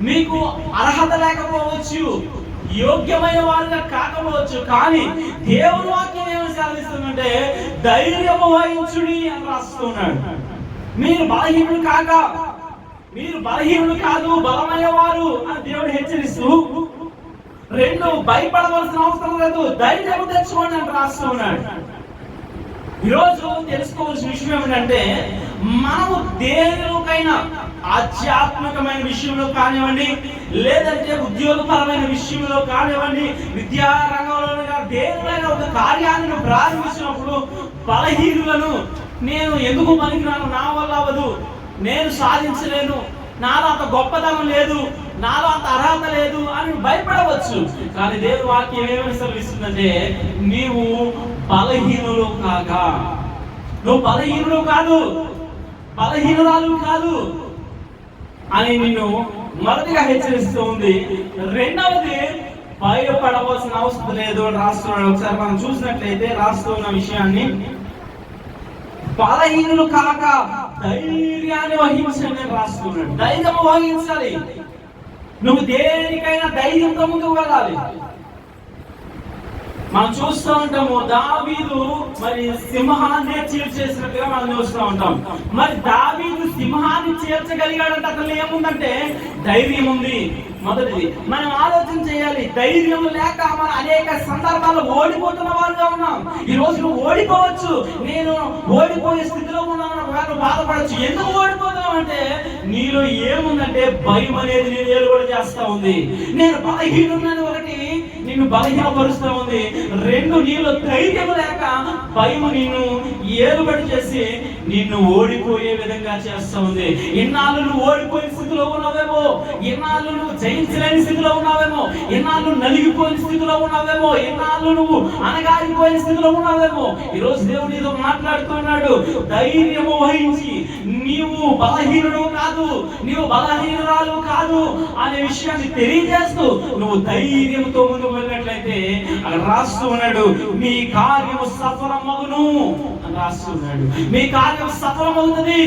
మీకు అర్హత లేకపోవచ్చు, యోగ్యమైన వారుగా కాకపోవచ్చు, కానీ దేవుని వాక్యం ఏమని సెలవిస్తుందంటే ధైర్యము వహించుడి అని రాస్తున్నాడు. మీరు బలహీనులు కాక, మీరు బలహీనులు కాదు బలమైన వారు అని దేవుడు హెచ్చరిస్తూ, రెండు భయపడవలసిన అవసరం లేదు, ధైర్యం తెచ్చుకోండి అని రాస్తున్నాడు. ఈరోజు తెలుసుకోవాల్సిన విషయం ఏమిటంటే, మనము దేనిలోకైనా ఆధ్యాత్మికమైన విషయంలో కానివ్వండి, లేదంటే ఉద్యోగపరమైన విషయంలో కానివ్వండి, విద్యా రంగంలో దేనిలో ఒక కార్యాన్ని ప్రారంభించినప్పుడు బలహీనులను నేను ఎందుకు పనికిరాను, నా వల్ల అవ్వదు, నేను సాధించలేను, నాలో అంత గొప్పతనం లేదు, నాలో అంత అర్హత లేదు అని భయపడవచ్చు. కానీ దేవుని వాక్యం ఏమని సెలవిస్తుందంటే, నీవు బలహీనులు కాక, నువ్వు బలహీనుడు కాదు, బలహీనురాలు కాదు అని నిన్ను మొదటిగా హెచ్చరిస్తూ ఉంది. రెండవది, భయపడవలసిన అవసరం లేదు అని రాస్తున్నాడు. ఒకసారి మనం చూసినట్లయితే రాస్తున్న విషయాన్ని, బలహీనులు కాక ధైర్యాన్ని వహించండి అని రాస్తున్నాడు. ధైర్యం వహించాలి. నువ్వు దేనికైనా ధైర్యంతో ముందుకు వెళ్ళాలి. మనం చూస్తూ ఉంటాము, దావీదు మరి సింహాన్ని చీల్చేసినట్టుగా మనం చూస్తూ ఉంటాం. మరి దావీదు సింహాన్ని చీల్చగలిగాడంటే అతను ఏముందంటే ధైర్యం ఉంది. మొదటిది మనం ఆలోచన చేయాలి. ధైర్యం లేక మనం అనేక సందర్భాల్లో ఓడిపోతున్న వారుగా ఉన్నాం. ఈ రోజు నువ్వు ఓడిపోవచ్చు, నేను ఓడిపోయే స్థితిలో ఉన్నాను బాధపడచ్చు. ఎందుకు ఓడిపోతున్నావు అంటే నీలో ఏముందంటే భయం అనేది నేను ఏలుబడి చేస్తా ఉంది. నేను బలహీనున్నాను, ఒకటి నిన్ను బలహీనపరుస్తూ ఉంది. రెండు, నీలో ధైర్యం లేక భయం నిన్ను ఏలుబడి చేసి నిన్ను ఓడిపోయే విధంగా చేస్తా ఉంది. ఇన్నాళ్ళు నువ్వు ఓడిపోయిన స్థితిలో ఉన్నావేమో, ఇన్నాళ్ళు నువ్వు జయించలేని స్థితిలో ఉన్నావేమో, ఇన్నాళ్ళు నలిగిపోయిన స్థితిలో ఉన్నావేమో, ఇన్నాళ్ళు నువ్వు అనగారిపోయిన స్థితిలో ఉన్నావేమో. ఈరోజు దేవుడు నీతో మాట్లాడుతున్నాడు. ధైర్యము వహించి, నీవు బలహీనుడు కాదు, నీవు బలహీనురాలు కాదు అనే విషయాన్ని తెలియజేస్తూ నువ్వు ధైర్యంతో ముందుకు వెళ్ళినట్లయితే అక్కడ రాస్తూ ఉన్నాడు, మీ కార్యము సఫలమగును అని రాస్తున్నాడు. మీ కార్యం సఫలమవుతుంది.